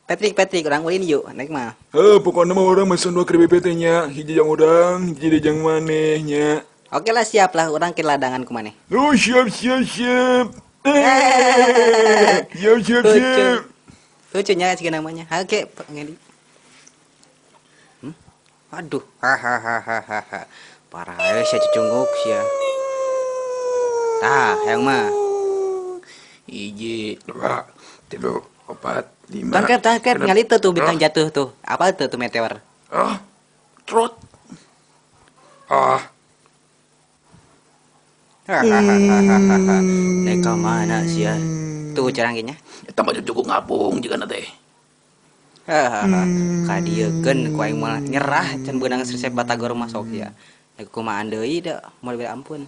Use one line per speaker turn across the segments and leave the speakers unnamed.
Patrick orang ulin yuk naik mah.
Pokoknya mah orang mesen dua kri BPT nya, hiji jang udang, hiji jang manehnya.
Oke lah siap lah orang ke ladangan kemana?
Oh siap siap siap.
Hehehe.
Siap siap
Lucu.
siap.
Lucunya sih namanya. Oke, Pak Ngedi. Aduh, hahaha. Parah ya si cucunguk sih ya. Tah, yang mah.
Hiji, dua, tiga, empat, lima.
Tangkap, ngali tuh bintang jatuh tuh. Apa tuh meteor?
Trot.
Hahaha. Neka mana sih ya? Tuh caranginya.
Tambah cukup ngapung juga nate.
Hahaha. Kadiekeun ku aing mah nyerah can beunang resep batagor masuk ya. Aku kumaha deui da, moal bela ampun.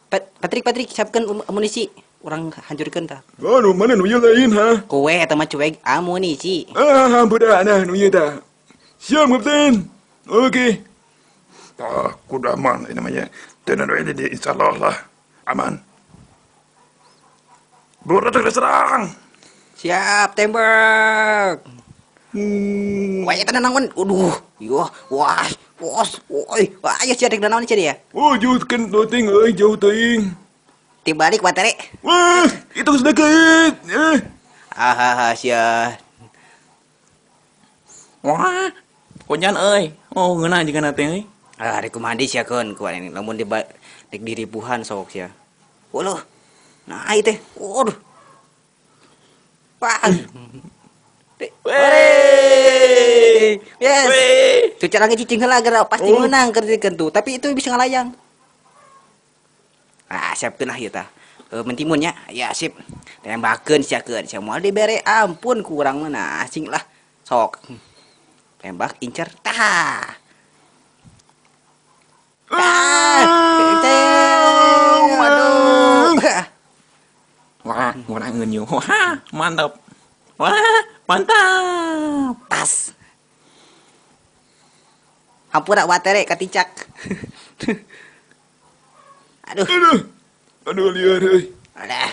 Patrick siapkeun amunisi. Urang hancurkeun tah.
Aduh, mana nu ieu lain ha?
Kowe eta mah cuek amunisi.
Budak nah nu ieu tah. Siap, Kapten. Oke. Kudu aman ini namanya. Tenan we di insyaallah lah. Aman. Buru serang.
Siap tembak. Wah, eta nangon. Aduh, yo, wah, bos, woi, wah, ayo cedek naon cedek ya.
Jauh kan teuing euy, jauh teuing.
Tibalik batere.
Wah, itu sedikit.
Sia.
Wah, konjan euy. Oh, ngeunah jeung kana teh euy.
Rek kumaha deui siakeun ku ini lamun dek diripuhan sok sia. Wuluh. Nah, ieu teh. Waduh. Wah. Wey. Yes. Tuh cara ngecicing heula gara pasti menang kerjikeun tuh, tapi itu bisa ngalayang. Siapkeun lah ieu tah. Mentimun nya. Ya, sip. Tembakeun siakeun. Sia moal dibere ampun ku urang mah nah asing lah. Sok. Tembak incer. Tah. Waduh.
Wah, ngurangeun yo. Wah, mantap. Wah, mantap.
Tas. Hampura watere katicak.
Aduh liar euy.
Adah.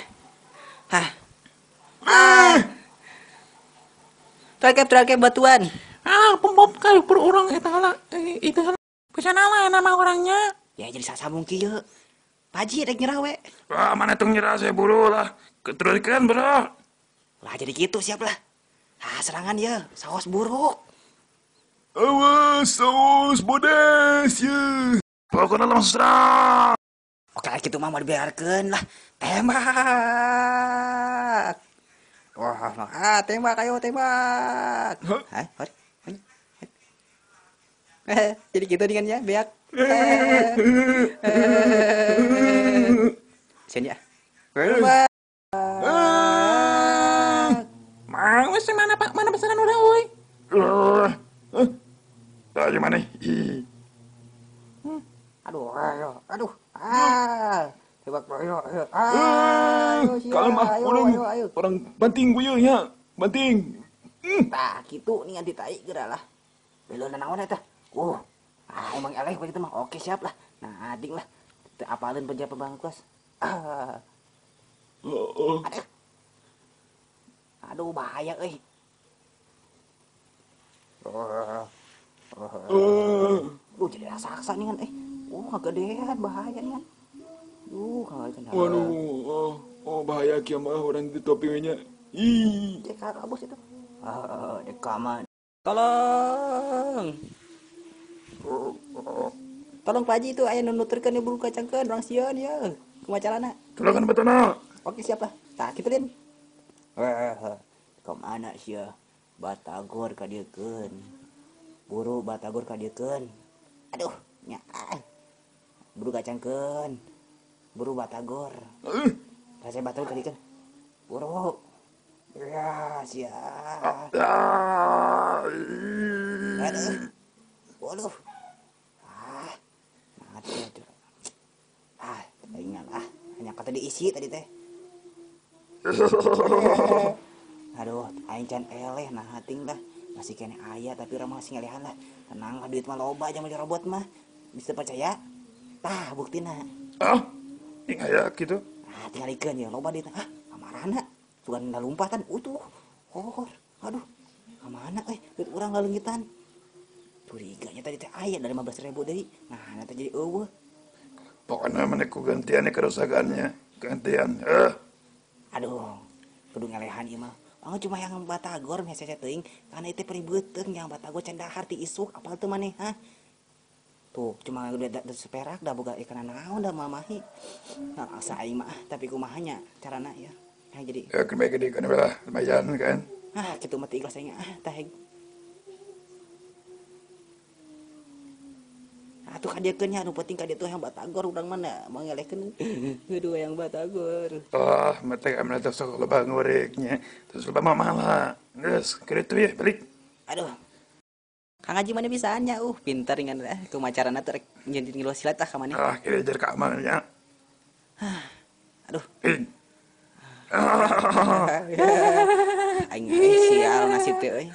Terakhir batuan.
Pembom kali per orang eta heula. Itu heula. Kesana nama orangnya.
Ya jadi sasambung kieu. Paji rek nyerah we.
Mana tong nyerah saya buru lah. Keteruskan bro.
Lah jadi gitu siap lah. Serangan ya, saos buruk.
Awas, saus bodes ya. Pokoknya langsung serang.
Oke lah gitu mah mau dibiarkeun lah. Tembak. Wah, tembak ayo tembak. Hah? Jadi gitu dengan ya, beak. Sini ya. Tembak.
Mang wis mana Pak? Mana pesanan udah euy?
Tadi mana?
Aduh. Tembak ayo.
Kalau mah orang banting gue ya, banting.
Tah gitu nih ditai geura lah. Belon naon eta? Emang eleh begitu mah. Oke siap lah. Nah, ading lah. Teu apaleun penjara pembangkos. Aduh bahaya euy. Jadi raksasa nih kan kegedean bahaya nih kan.
Waduh, bahaya kieu mah orang di topinya.
Cek kabus itu. Dekaman. Tolong Pak Haji itu aya nu nuturkeun bulu kacangkeun urang sieun ya. Kumaha carana?
Tulakan batana.
Oke siap lah. Tah kitu Lin. Kemana sih ya? Batagor kadiekeun. Buru batagor kadiekeun. Aduh, nya. Buru kacangkeun. Buru batagor. Rasa batagor kadiekeun. Buru. Ya, siap. Aduh. Waduh. Aduh. Ingat hanya kata diisi tadi teh. Aduh, aing can eleh nah hating dah. Masih kene aya tapi urang masih ngelehan lah. Tenang lah duit mah loba aja mah robot mah. Bisa percaya? Tah buktina.
Ting aya gitu.
Tinggalikeun ya loba duit. Amarana. bukan lompatan tuh. Oh, aduh. Kemana duit orang lalenggitan. Curiganya tadi teh aya dari 15.000 deui. Nah, nanti jadi eueuh.
Pokoknya mana ku gantiannya kerusakannya. Gantian.
Aduh, kudu ngalehan ieu mah. Oh, cuma yang batagor hese teuing karena itu peribeuteung yang batagor can dahar ti isuk apal teu maneh, ha? Tuh, cuma udah seperak dah boga ikan naon dah mamahi. Nah, asa aing mah tapi kumaha nya carana ya. Nah, jadi
Ya kan baik gede kan lah lumayan kan.
kitu mah teh ikhlas aing tah. Atuh kadiekeun nya anu penting ka dieu yang batagor urang mana mangelehkeun. Aduh yang batagor.
Mata kami terus loba ngoreknya. Terus loba mamala. Terus kitu ya balik.
Aduh. Kang Haji mana bisaanya pintar dengan kumacarana teh rek jadi ngilu silat ka maneh.
Kira jar ka amalnya.
Aduh.
Ah.
Aing sial nasib teh euy.